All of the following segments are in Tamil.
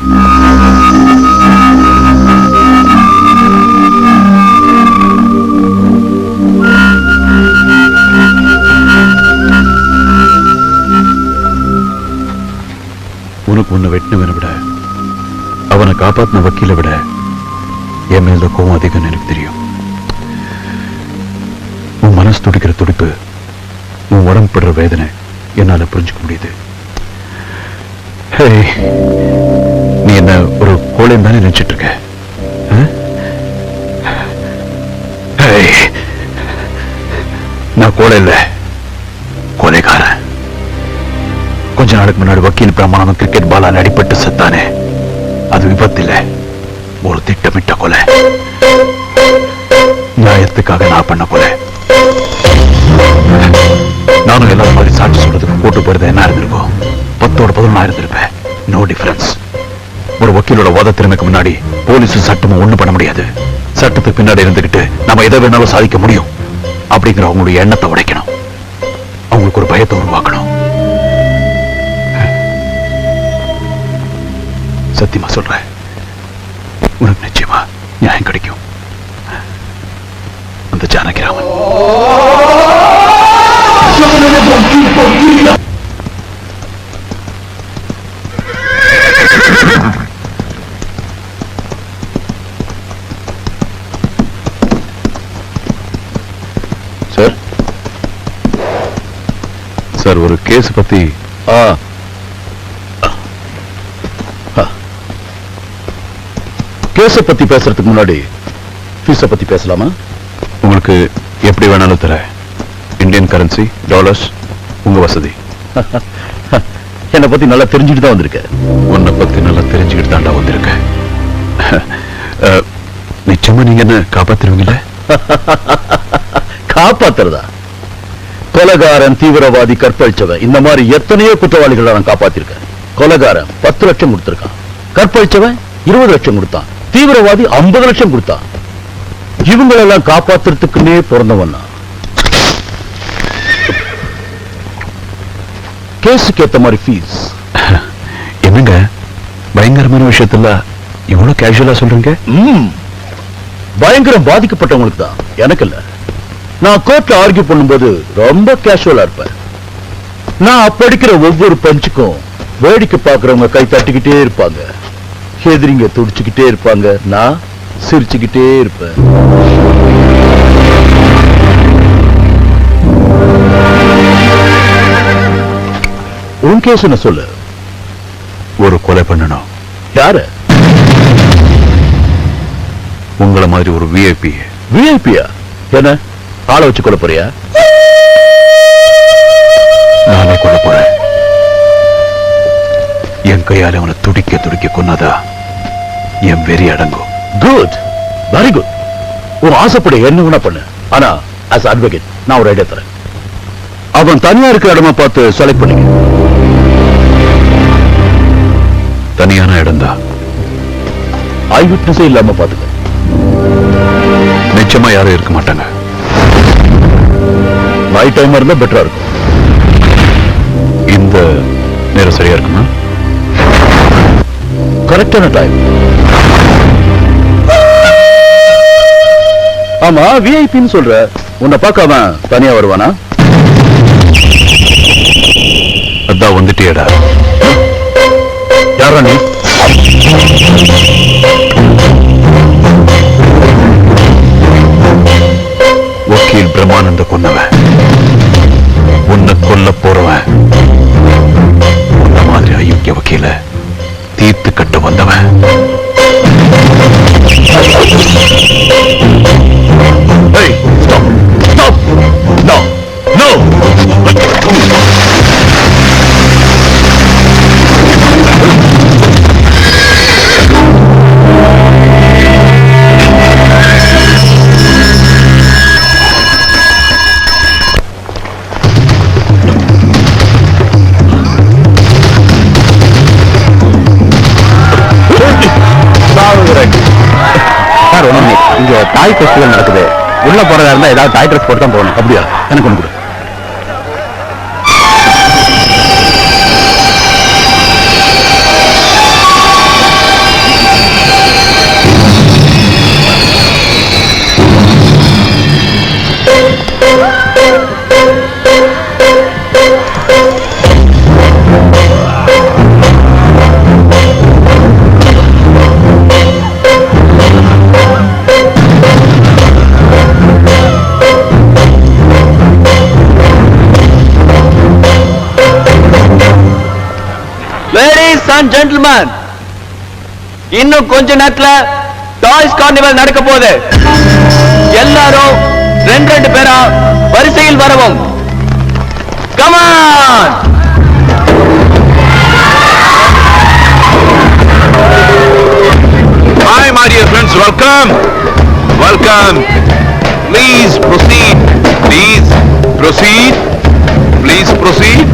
உனக்கு உன்னை வெட்டினவனை விட அவனை காப்பாத்தின வக்கீலை விட என் மேல கோவம் அதிகம் எனக்கு தெரியும். உன் மனசு துடிக்கிற துடிப்பு, உன் உடம்பு படுற வேதனை என்னால புரிஞ்சுக்க முடியுது. நீ என்ன ஒரு கோழைன்னு தானே நினைச்சிட்டு இருக்க? நான் கோழை இல்ல, கொலைகாரன். கொஞ்ச நாளுக்கு முன்னாடி வக்கீல் பிரமாணம் கிரிக்கெட் பாலால் அடிபட்டு செத்தானே, அது விபத்து இல்ல, ஒரு திட்டமிட்ட கொலை. நியாயத்துக்காக நான் பண்ண கொலை. நானும் எல்லாரும் மாதிரி சாட்சி சொல்றதுக்கு போட்டு போறது என்ன இருந்திருக்கும்? 10ஓட 11 இருந்திருப்பேன். No difference. ஒரு வக்கீலோட வாத திறமைக்கு முன்னாடி போலீஸும் சட்டமும் ஒண்ணு பண்ண முடியாது. சட்டத்துக்கு பின்னாடி இருந்துகிட்டு நம்ம எதை வேணாலும் சாதிக்க முடியும் அப்படிங்கிற அவங்களுடைய எண்ணத்தை உடைக்கணும். அவங்களுக்கு ஒரு பயத்தை உருவாக்கணும். சத்தியமா சொல்றேன், உனக்கு நிச்சயமா நியாயம் கிடைக்கும். அந்த ஜானகிராமன் சார், சார் ஒரு கேஸ் பத்தி கேஸை பத்தி பேசுறதுக்கு முன்னாடி ஃபீஸை பத்தி பேசலாமா? உங்களுக்கு எப்படி வேணாலும் தர. இந்தியன் கரன்சி, டாலர்ஸ், உங்க வசதி. என்னை பத்தி நல்லா தெரிஞ்சுட்டு தான் வந்திருக்க. உன்னை பத்தி நல்லா தெரிஞ்சுக்கிட்டு தாண்டா வந்திருக்க. நிச்சயமா நீங்க என்ன காப்பாத்துருவீங்கல்ல? காப்பாத்துறதா? கொலைகாரன், தீவிரவாதி, கற்பழிச்சவன், இந்த மாதிரி எத்தனையோ குற்றவாளிகளை நான் காப்பாத்திருக்கேன். கொலைகாரன் 10 லட்சம் கொடுத்திருக்கான், கற்பழிச்சவன் 20 லட்சம் கொடுத்தான், தீவிரவாதி 50 லட்சம் கொடுத்தான். இவங்களெல்லாம் காப்பாத்துறதுக்குன்னே பிறந்தவன். கேஸுக்கு ஏத்த மாதிரி ஃபீஸ். என்னங்க பயங்கரமான விஷயத்துல இவ்வளவு கேஷுவலா சொல்றீங்க? பயங்கரம் பாதிக்கப்பட்டவங்களுக்கு தான், எனக்கு இல்ல. நான் கோர்ட்ல ஆர்கியூ பண்ணும்போது ரொம்ப கேஷுவலா இருப்பேன். நான் படிக்கிற ஒவ்வொரு பஞ்சுக்கும் வேடிக்கை பார்க்கறவங்க கை தட்டிக்கிட்டே இருப்பாங்க, எதிரிங்க துடிச்சுக்கிட்டே இருப்பாங்க, நான் சிரிச்சுக்கிட்டே இருப்பேன். உன் கேஸ் என்ன சொல்லு? ஒரு கொலை பண்ணணும். யாரு? உங்களை மாதிரி ஒரு விஐபி. விஐபியா? என்ன ஆளை வச்சு கொலை போறியா? நானே கொல்ல போறேன். என் கையால அவனை துடிக்க துடிக்க கொன்னதா என் வெறி அடங்கும். Good, very good. உன் ஆசைப்பட என்ன வேணா பண்ணு. ஆனா as advocate நான் ஒரு ஐடியா தரேன். அவன் தனியா இருக்கிற இடமா பார்த்து செலக்ட் பண்ணிக்க. தனியான இடம் தான். ஐ விட்னஸே இல்லாம பாத்துக்க. நிச்சயமா யாரும் இருக்க மாட்டாங்க. நைட் டைம் இருந்தா பெட்டரா இருக்கும். இந்த நேரம் சரியா இருக்குமா? கரெக்டான டைம். ஆமா, விஐபின்னு சொல்ற, உன்னை பார்க்காம தனியா வருவானா? அதான் வந்துட்டியடா. யாரா நீ? வக்கீல் பிரமானந்த கொன்னவன், உன்னை கொல்ல போறவன். உன்ன மாதிரி அயோக்கிய வக்கீல தீர்த்து கட்ட வந்தவன். Hey, stop! Stop! No! No! இங்க டாய் ஃபெஸ்டிவல் நடக்குது. உள்ள போறதா இருந்தா ஏதாவது டாய் ட்ரெஸ் போட்டு தான் போகணும். அப்படியா? எனக்கு ஒண்ணு கொடு. லேடிஸ் அண்ட் ஜென்டில்மேன், இன்னும் கொஞ்ச நேரத்துல டாய்ஸ் கார்னிவல் நடக்க போகுது. எல்லாரும் ரெண்டு ரெண்டு பேரா வரிசையில் வரவும். Come on. Hi, my dear friends, welcome. Welcome. Please proceed. Please proceed. Please proceed.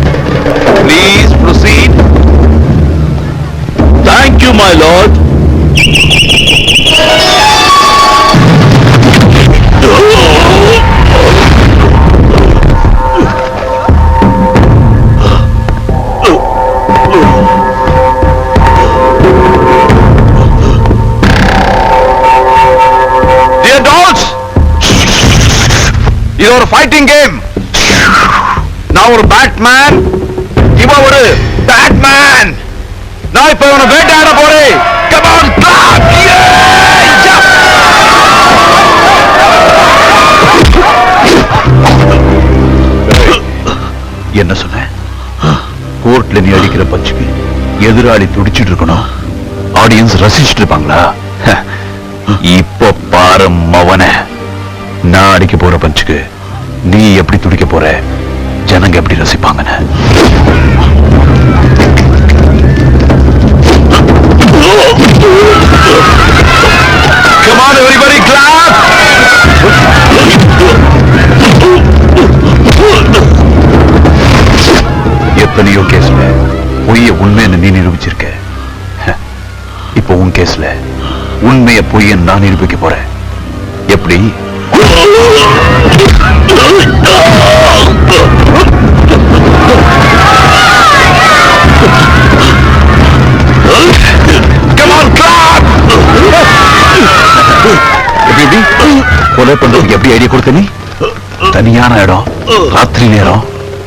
Please proceed. Thank you, my lord. Dear dolls, இது ஒரு ஃபைட்டிங் கேம். நான் ஒரு பேட்மேன், இவன் ஒரு பேட்மேன். நான் இப்ப இவனை வேட்டையாட போறேன். Come on, clap! என்ன சொன்ன? கோர்ட்ல நீ அடிக்கிற பஞ்சுக்கு எதிராளி துடிச்சிட்டு இருக்கணும், ஆடியன்ஸ் ரசிச்சுட்டு இருப்பாங்களா? இப்ப பாரு மவன, நான் அடிக்க போற பஞ்சுக்கு நீ எப்படி துடிக்க போற, ஜனங்க எப்படி ரசிப்பாங்கன்னு. Come on everybody, clap! எத்தனையோ கேஸ்ல பொய்ய உண்மைன்னு நீ நிரூபிச்சிருக்க. இப்போ உன் கேஸ்ல உண்மைய பொய்யன்னு நான் நிரூபிக்க போறேன். எப்படி? Come on, clap! எப்படி கொலை பண்றதுக்கு எப்படி ஐடியா கொடுத்த நீ? தனியான இடம், ராத்திரி நேரம்,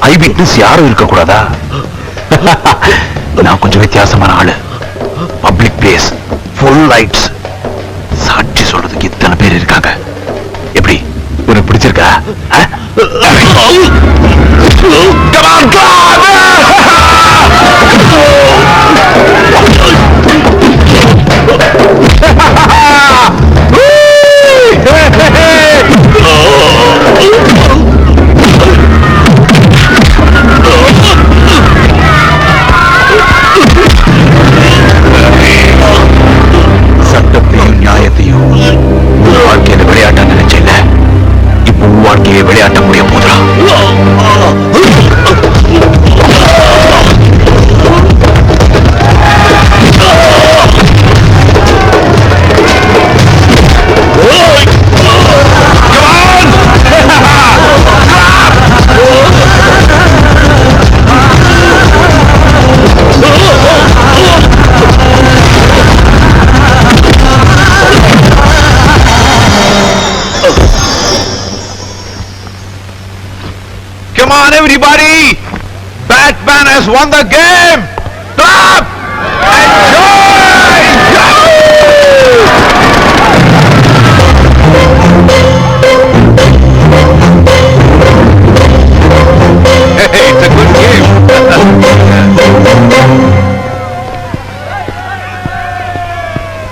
ஐ விட்னஸ் யாரும் இருக்க கூடாதா? நான் கொஞ்சம் வித்தியாசமான ஆளு. பப்ளிக் பிளேஸ், ஃபுல் லைட்ஸ், சாட்சி சொல்றதுக்கு இத்தனை பேர் இருக்காங்க. எப்படி உனக்கு பிடிச்சிருக்கா? Come on, clap! சட்டத்தையும் நியாயத்தையும் உன் வாழ்க்கையில விளையாட்ட நினைச்சல, இப்ப உன் வாழ்க்கையை விளையாட்ட முடிய போதுரா. Come on, everybody! Batman has won the game! Clap! Enjoy! Hey, it's a good game.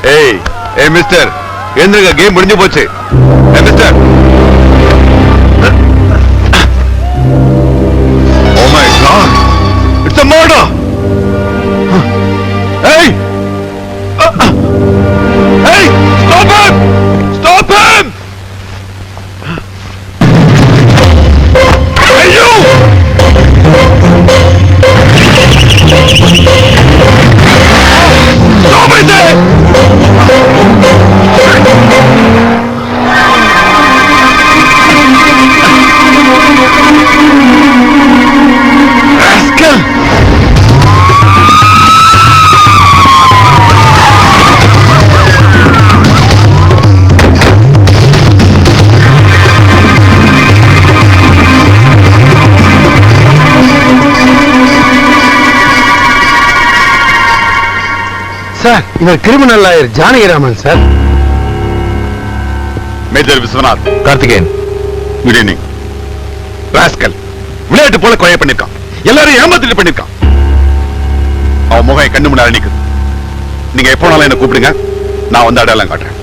Hey, mister, எந்திருங்க, கேம் முடிஞ்சு போச்சு. Hey, mister. Oh my God! It's a murder! Hey! Hey! Stop him! Stop him! Hey you! Stop it there! Rascal! Sir, இவர் criminal lawyer Janakiraman sir. Major Viswanath. Karthikeyan. Good evening. Rascal விளையாட்டு போல கொலை பண்ணிருக்கான், எல்லாரும் ஏமாத்திட்டு பண்ணிருக்கான். அவன் முகம் என் கண்ணு முன்னாடி நிக்குது. நீங்க எப்போனாலும் என்ன கூப்பிடுங்க, நான் வந்து அடையாளம் காட்டுறேன்.